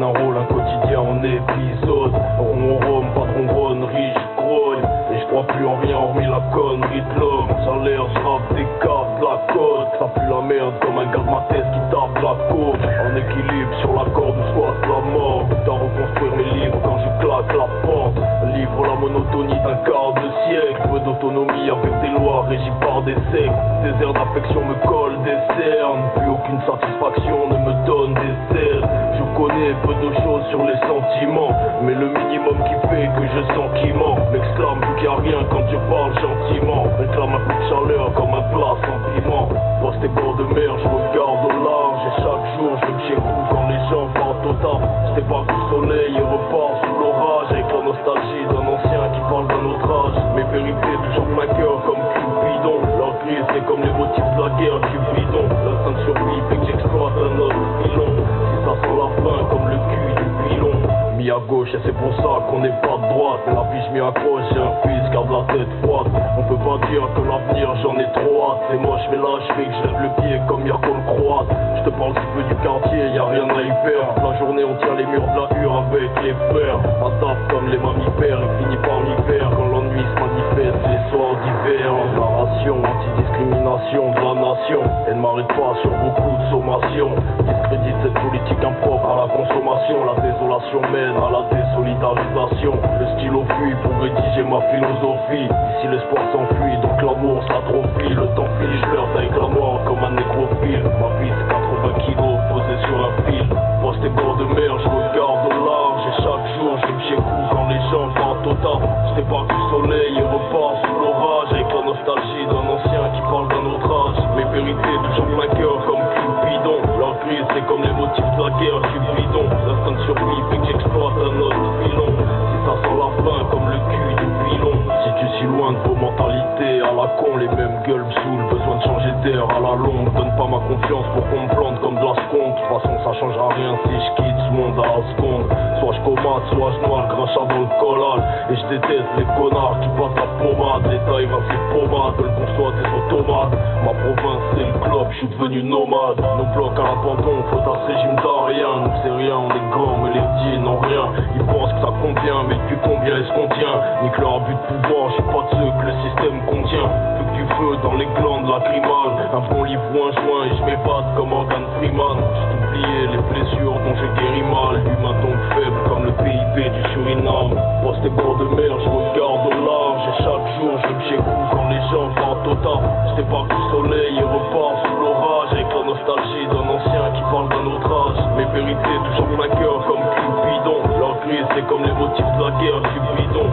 donne un rôle, un quotidien en épisode. Rond rome, patron ronne, riche, grogne. Et je crois plus en rien hormis la connerie de l'homme. Salaire, je rappe des cartes, la côte. Ça pue la merde comme un gars de ma tête qui tape la côte. En équilibre sur la corde ou soit la mort. T'as reconstruire mes livres quand je claque la porte. Livre la monotonie d'un quart de siècle. Peu d'autonomie avec des lois régies par des sectes. Des airs d'affection me collent des cernes. Plus aucune satisfaction ne me donne des ailes. Je connais peu de choses sur les sentiments, mais le minimum qui fait que je sens qu'il ment. M'exclame vu qu'il n'y a rien quand je parle gentiment. Réclame un peu de chaleur comme un plat sans piment. Poste et bord de mer, je regarde au large. Et chaque jour je me chez vous quand les gens partent au taf. Je débarque du soleil et repars sous l'orage. Avec la nostalgie d'un ancien qui parle d'un autre âge. Mes vérités toujours plein cœur comme Cupidon. Leur crise c'est comme les motifs de la guerre Cupidon. L'instinct de survie fait que j'exploite un autre filon. Si ça sent la fin comme le cul du pilon. Mis à gauche et c'est pour ça qu'on n'est pas de droite. Mais la vie je m'y accroche, j'ai un fils, garde la tête froide. On peut pas dire que l'avenir j'en ai trop hâte. C'est moche mais là je fais que je lève le pied comme Yarko le croate. Je te parle si peu du quartier, y'a rien à y faire. La journée on tient les murs de la hure avec les frères. Adapte comme les mammifères, il finit par l'hiver. Quand l'ennui se manifeste les soirs d'hiver. Narration, antidiscrimination de la nation. Elle ne m'arrête pas sur beaucoup de sommations. Discrédite cette politique impropre à la consommation. La désolation mène à la désolidarisation. Le stylo fuit pour rédiger ma philosophie. Ici l'espoir s'enfuit, donc l'amour s'atrophie. Le temps file, je flirte avec la mort comme un nécrophile. Ma vie c'est 80 kilos posés sur un fil. Poste et bord de mer, je regarde au large. Et chaque jour je me chez vous quand les gens partent au taf. Je débarque du soleil et repars sous l'orage. Avec la nostalgie d'un ancien qui parle d'un autre âge. Mes vérités toujours plein cœur comme Cupidon. Leur crise c'est comme les motifs de la guerre Cupidon. L'instinct de survie fait que j'exploite un autre filon. Si ça sent la fin comme le cul du pilon. Si tu es si loin de vos mentalités à la con, les mêmes gueules me saoulent. Besoin de changer d'air à la longue. Donne pas ma confiance pour qu'on me plante comme de la seconde. De toute façon ça changera rien si je quitte ce monde à la seconde. Soit je comate, soit je noie le crachat dans le collal. Et je déteste les connards qui passent la pommade. L'État il va ses pommades, veulent qu'on soit des automates. Ma province c'est le club, je suis devenu nomade. Nos blocs à l'abandon, faute à ce régime d'Arien. Nous c'est rien, on est grands mais les petits n'ont rien. Ils pensent que ça convient, mais depuis combien est-ce qu'on tient? Nique leur abus de pouvoir, je suis pas de ceux que le système contient. Plus que du feu dans les glandes lacrymales. Un bon livre ou un joint et je m'évade comme Morgan Freeman. J'ai oublié les blessures dont je guéris mal. Humain donc faible comme le PIB du Suriname. Poste et bord de mer, je regarde au large. Et chaque jour je me chez vous quand les gens partent au taf. Je débarque du soleil et repars sous l'orage. Avec la nostalgie d'un ancien qui parle d'un autre âge. Mes vérités toujours plein cœur comme Cupidon. Leur crise c'est comme les motifs de la guerre Cupidon.